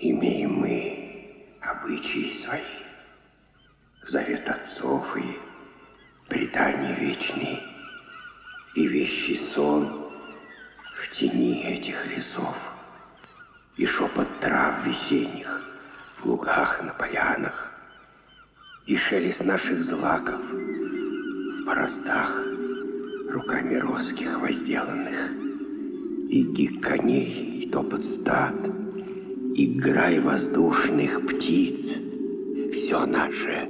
Имеем мы обычаи свои, завет отцов и предания вечные, и вещий сон в тени этих лесов, и шепот трав весенних в лугах, на полянах, и шелест наших злаков в бороздах, руками роских возделанных, и гик коней, и топот стад, и грай воздушных птиц, все наше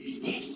здесь.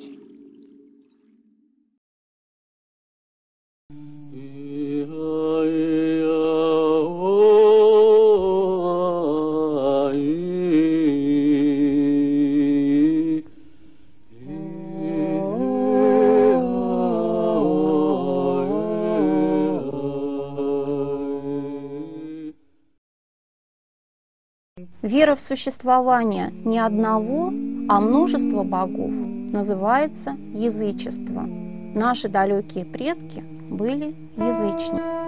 Вера в существование не одного, а множества богов называется язычество. Наши далекие предки были язычниками.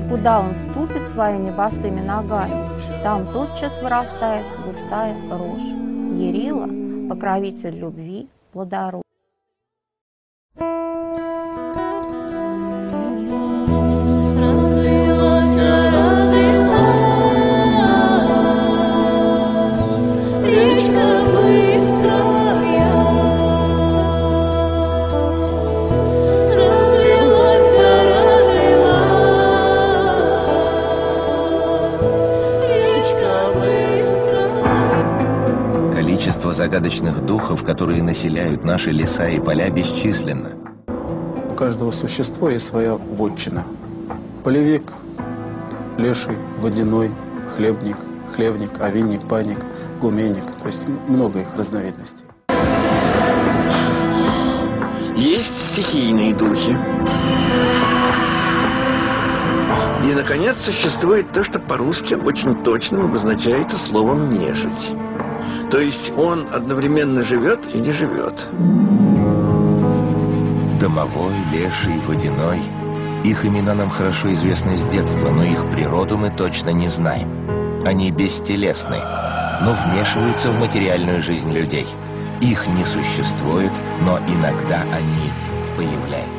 Куда он ступит своими босыми ногами, там тотчас вырастает густая рожь. Ярила – покровитель любви, плодородия. Загадочных духов, которые населяют наши леса и поля, бесчисленно. У каждого существа есть своя вотчина. Полевик, леший, водяной, хлебник, хлевник, овинник, панник, гуменник. То есть много их разновидностей. Есть стихийные духи. И, наконец, существует то, что по-русски очень точно обозначается словом «нежить». То есть он одновременно живет и не живет. Домовой, леший, водяной. Их имена нам хорошо известны с детства, но их природу мы точно не знаем. Они бестелесны, но вмешиваются в материальную жизнь людей. Их не существует, но иногда они появляются.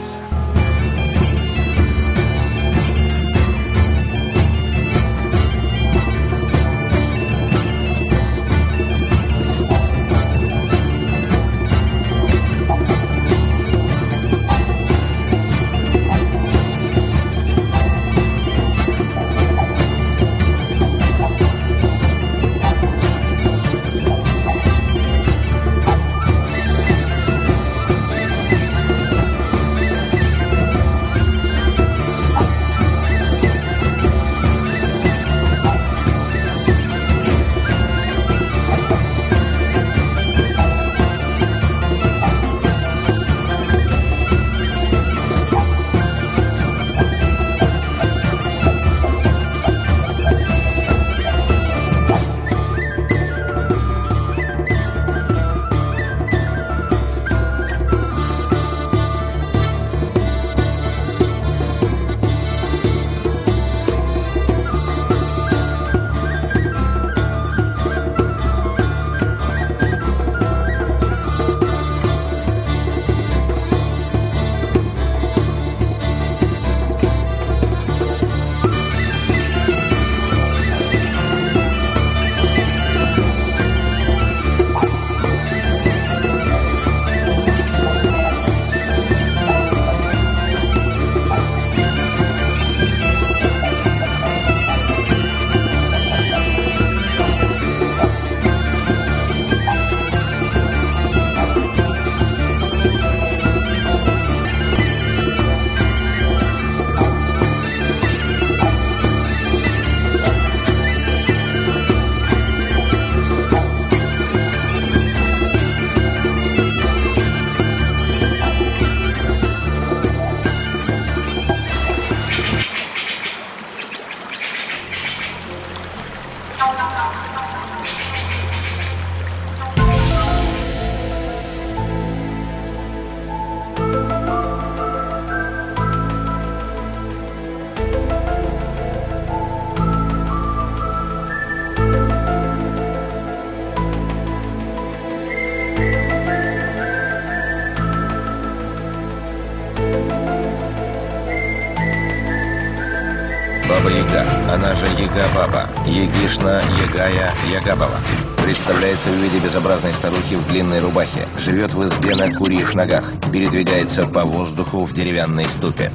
Баба-Яга, она же Яга-Баба, Ягишна, Ягая, Ягабова. Представляется в виде безобразной старухи в длинной рубахе, живет в избе на курьих ногах, передвигается по воздуху в деревянной ступе.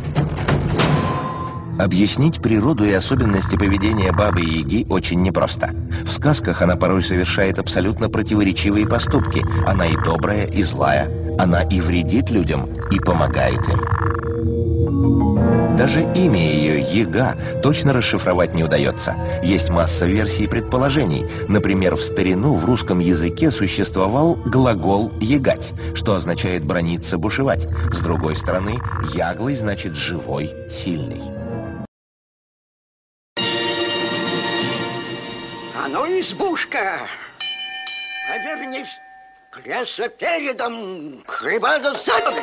Объяснить природу и особенности поведения Бабы-Яги очень непросто. В сказках она порой совершает абсолютно противоречивые поступки. Она и добрая, и злая. Она и вредит людям, и помогает им. Даже имя ее, Яга, точно расшифровать не удается. Есть масса версий и предположений. Например, в старину в русском языке существовал глагол «ягать», что означает браниться, бушевать. С другой стороны, яглый значит живой, сильный. А ну, избушка, повернись, кресло передом, хлеба задом.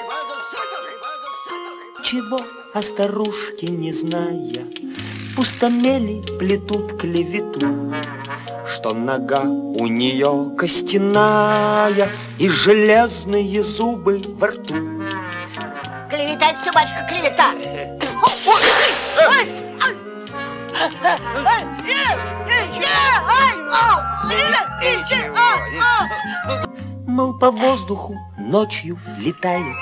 Чего о старушке не зная, пустомели плетут клевету, что нога у нее костяная и железные зубы во рту. Клеветать, собачка, клевета. Мол, по воздуху ночью летает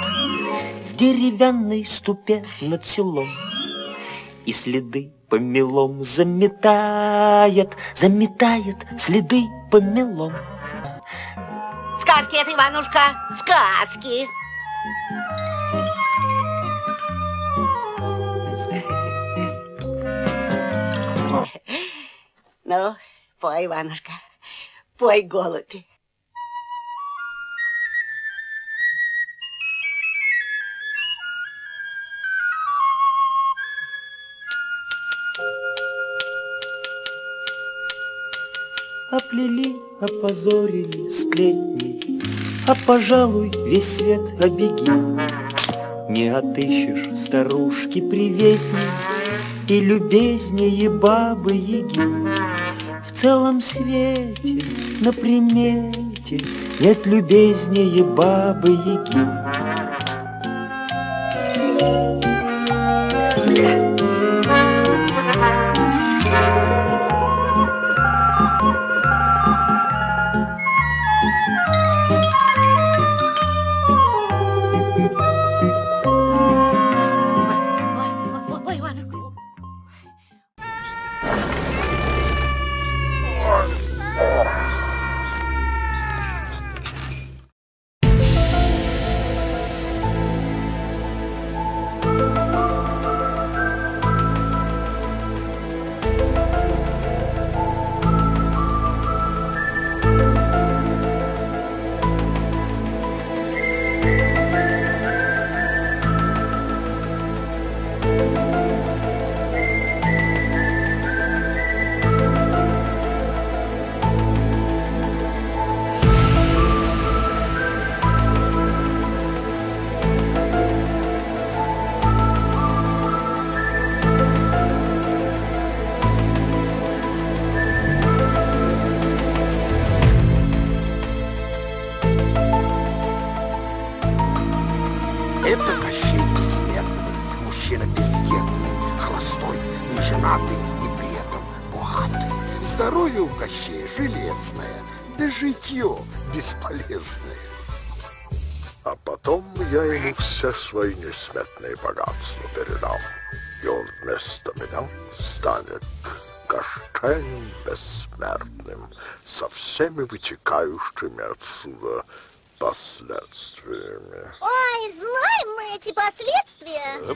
в деревянной ступе над селом и следы помелом заметает, заметает следы помелом. Сказки это, Иванушка, сказки. Ну, пой, Иванушка, пой, голубь. Оплели, опозорили сплетни, а, пожалуй, весь свет обеги. Не отыщешь старушки приветней и любезнее Бабы-Яги. В целом свете на примете нет любезнее Бабы-Яги. Это Кощей бессмертный, мужчина бездетный, холостой, неженатый и при этом богатый. Здоровье у Кощея железное, да житье бесполезное. А потом я ему все свои несметные богатства передам, и он вместо меня станет Кощеем бессмертным со всеми вытекающими отсюда последствиями. Ой, знаем мы эти последствия.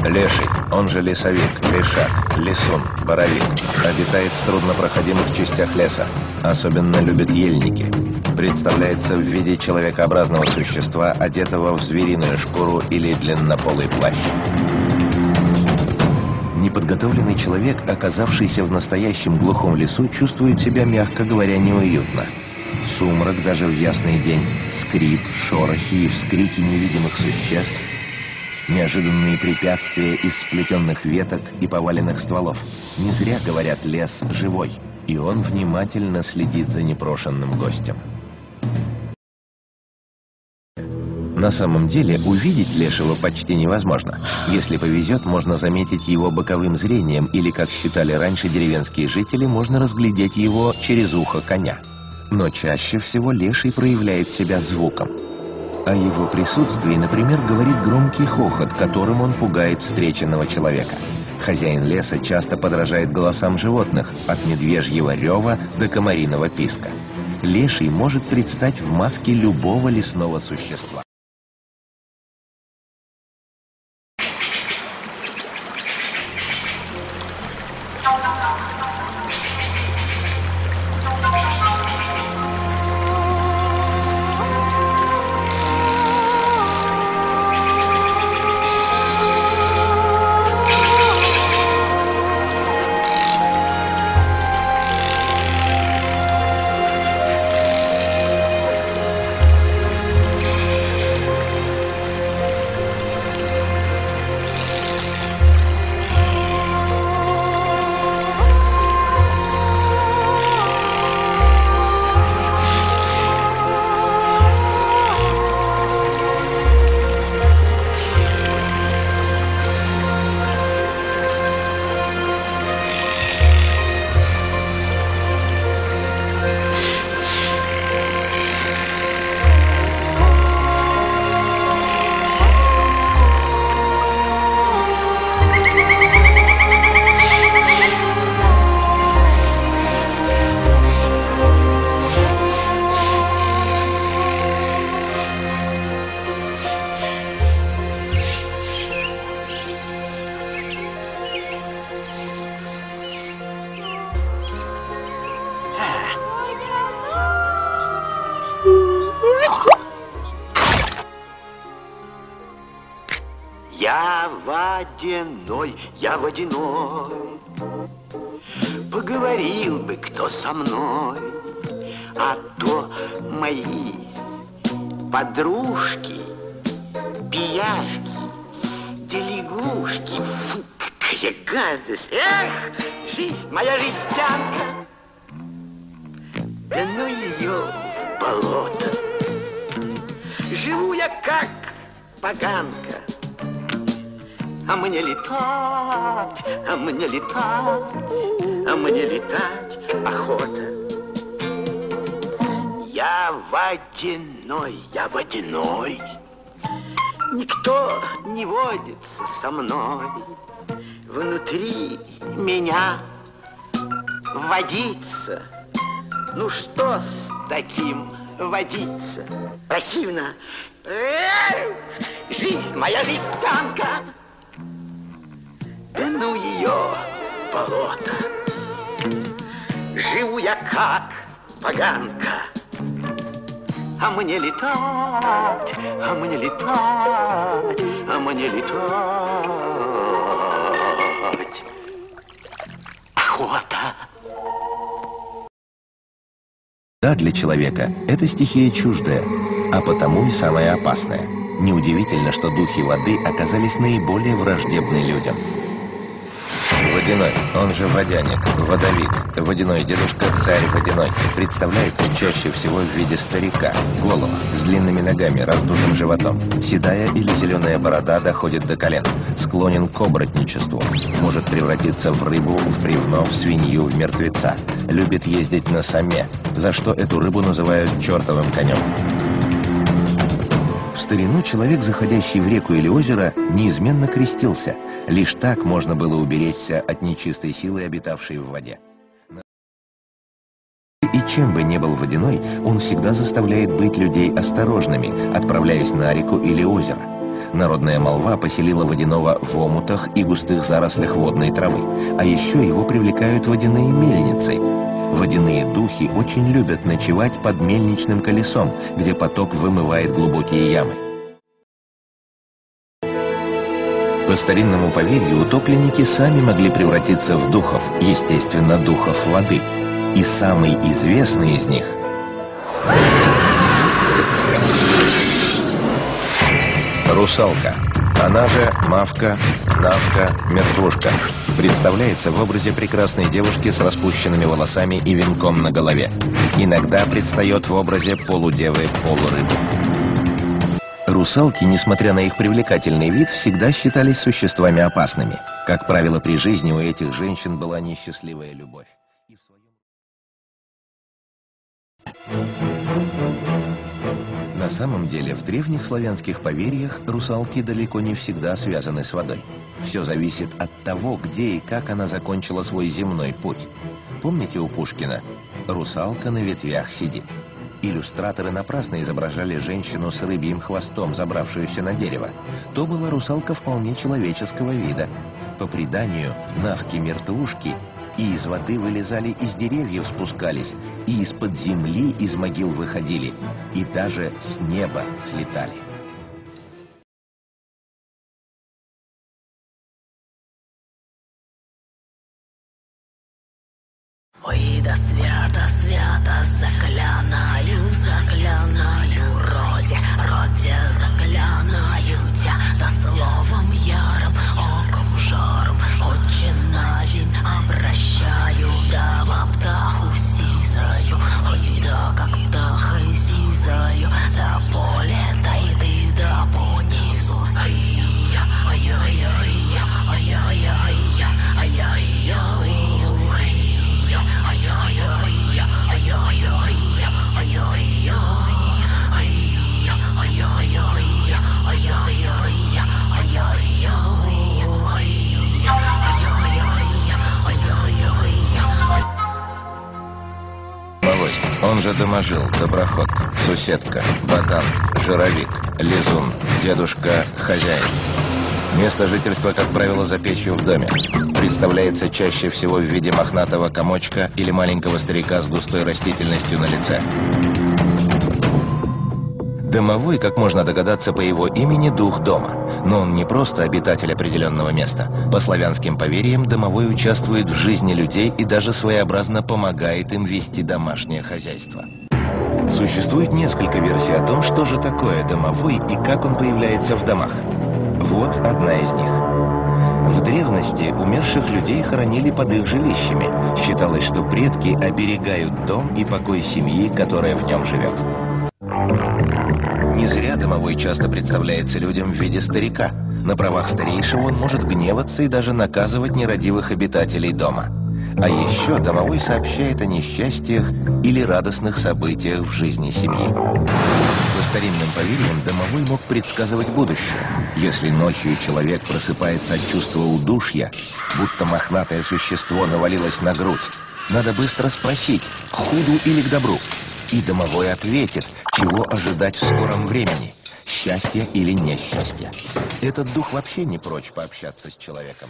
Леший, он же лесовик, лешак, лесун, боровик, обитает в труднопроходимых частях леса. Особенно любит ельники. Представляется в виде человекообразного существа, одетого в звериную шкуру или длиннополый плащ. Неподготовленный человек, оказавшийся в настоящем глухом лесу, чувствует себя, мягко говоря, неуютно. Сумрак даже в ясный день, скрип, шорохи и вскрики невидимых существ, неожиданные препятствия из сплетенных веток и поваленных стволов. Не зря говорят, лес живой, и он внимательно следит за непрошенным гостем. На самом деле, увидеть лешего почти невозможно. Если повезет, можно заметить его боковым зрением, или, как считали раньше деревенские жители, можно разглядеть его через ухо коня. Но чаще всего леший проявляет себя звуком. О его присутствии, например, говорит громкий хохот, которым он пугает встреченного человека. Хозяин леса часто подражает голосам животных, от медвежьего рева до комариного писка. Леший может предстать в маске любого лесного существа. Я водяной, поговорил бы кто со мной, а то мои подружки, пиявки, да лягушки, фу, какая гадость, эх, жизнь моя жестянка, да ну ее в болото, живу я как поганка. А мне летать, а мне летать, а мне летать охота. Я водяной, я водяной. Никто не водится со мной. Внутри меня водиться. Ну что с таким водиться? Противно. Жизнь моя жестянка. Да ну ее болото. Живу я как поганка. А мне летать, а мне летать, а мне летать. Охота. Да, для человека эта стихия чуждая, а потому и самая опасная. Неудивительно, что духи воды оказались наиболее враждебны людям. Водяной, он же водяник, водовик, водяной дедушка, царь водяной, представляется чаще всего в виде старика, голого, с длинными ногами, раздутым животом. Седая или зеленая борода доходит до колен, склонен к оборотничеству, может превратиться в рыбу, в бревно, в свинью, в мертвеца, любит ездить на саме, за что эту рыбу называют чертовым конем. В старину человек, заходящий в реку или озеро, неизменно крестился. Лишь так можно было уберечься от нечистой силы, обитавшей в воде. И чем бы ни был водяной, он всегда заставляет быть людей осторожными, отправляясь на реку или озеро. Народная молва поселила водяного в омутах и густых зарослях водной травы, а еще его привлекают водяные мельницы. Водяные духи очень любят ночевать под мельничным колесом, где поток вымывает глубокие ямы. По старинному поверью, утопленники сами могли превратиться в духов, естественно, духов воды. И самый известный из них — русалка, она же Мавка, Навка, Мертвушка. Представляется в образе прекрасной девушки с распущенными волосами и венком на голове. Иногда предстает в образе полудевы, полурыбы. Русалки, несмотря на их привлекательный вид, всегда считались существами опасными. Как правило, при жизни у этих женщин была несчастливая любовь. На самом деле, в древних славянских поверьях русалки далеко не всегда связаны с водой. Все зависит от того, где и как она закончила свой земной путь. Помните у Пушкина «Русалка на ветвях сидит»? Иллюстраторы напрасно изображали женщину с рыбьим хвостом, забравшуюся на дерево. То была русалка вполне человеческого вида. По преданию, навки-мертвушки и из воды вылезали, из деревьев спускались, и из-под земли из могил выходили, и даже с неба слетали. Ой, да свято, свято, заклянаю, заклянаю, роде, заклянаю тебя, да словом яром, оком жаром, отче на земь обращаю, да в птаху сизаю, ой, да как птахой сизаю, да поле, да и ты, да понизу, ай-я, ай-я-я, ай-я-я, ай-я-я. Он же доможил, доброход, суседка, ботан, жировик, лизун, дедушка, хозяин. Место жительства, как правило, за печью в доме. Представляется чаще всего в виде мохнатого комочка или маленького старика с густой растительностью на лице. Домовой, как можно догадаться по его имени, дух дома. Но он не просто обитатель определенного места. По славянским поверьям, домовой участвует в жизни людей и даже своеобразно помогает им вести домашнее хозяйство. Существует несколько версий о том, что же такое домовой и как он появляется в домах. Вот одна из них. В древности умерших людей хоронили под их жилищами. Считалось, что предки оберегают дом и покой семьи, которая в нем живет. Не зря домовой часто представляется людям в виде старика. На правах старейшего он может гневаться и даже наказывать нерадивых обитателей дома. А еще домовой сообщает о несчастьях или радостных событиях в жизни семьи. По старинным поверьям, домовой мог предсказывать будущее. Если ночью человек просыпается от чувства удушья, будто мохнатое существо навалилось на грудь, надо быстро спросить, к худу или к добру. И домовой ответит, чего ожидать в скором времени, счастья или несчастья. Этот дух вообще не прочь пообщаться с человеком.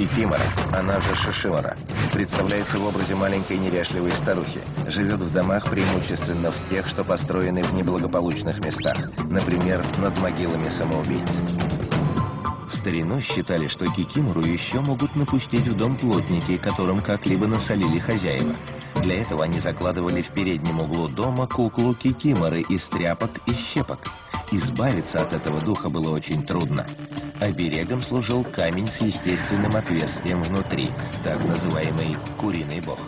Кикимора, она же Шишимора, представляется в образе маленькой неряшливой старухи. Живет в домах преимущественно в тех, что построены в неблагополучных местах, например, над могилами самоубийц. В старину считали, что кикимору еще могут напустить в дом плотники, которым как-либо насолили хозяева. Для этого они закладывали в переднем углу дома куклу кикиморы из тряпок и щепок. Избавиться от этого духа было очень трудно. Оберегом служил камень с естественным отверстием внутри, так называемый куриный бог.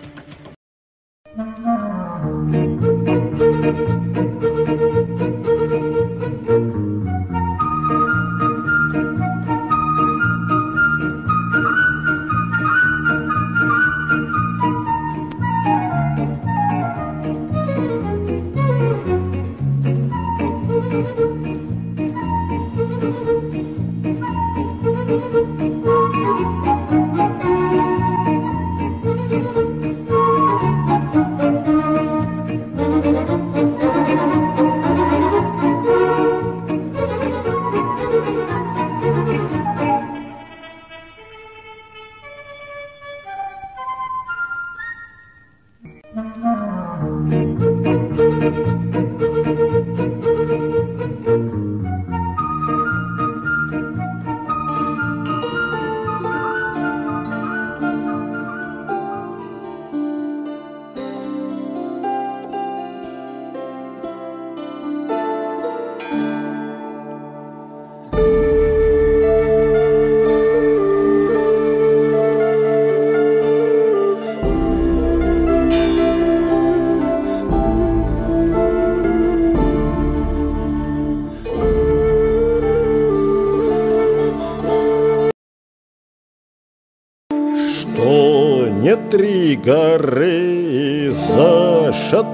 Три горы зашатались,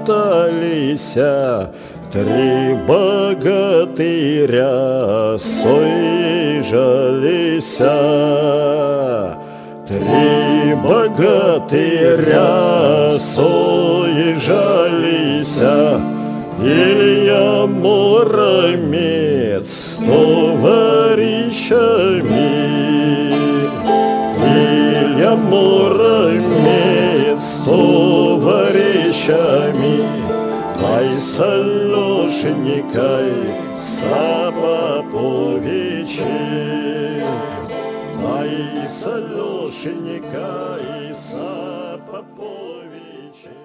три богатыря соезжались. Три богатыря соезжались. Илья Муромец с товарищами. Илья Муромец с товарищами, ай с Алешенькой, с Поповичем, ай с Алешенькой, с Поповичем.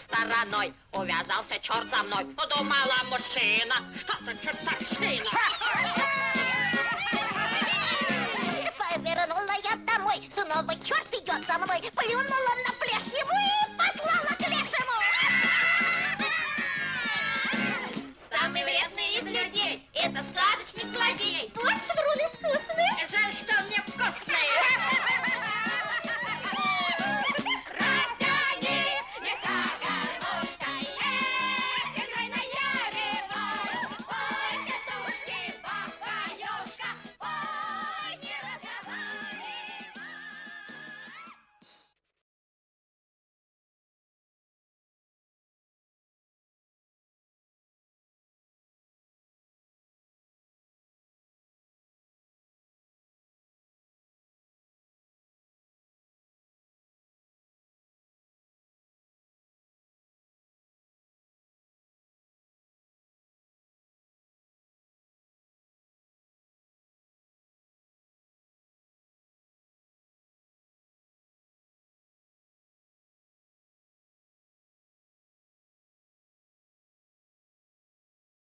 Стороной увязался черт за мной. Подумала мужчина, что за чертовщина. Повернула я домой, снова черт идет за мной. Плюнула на плешь его и послала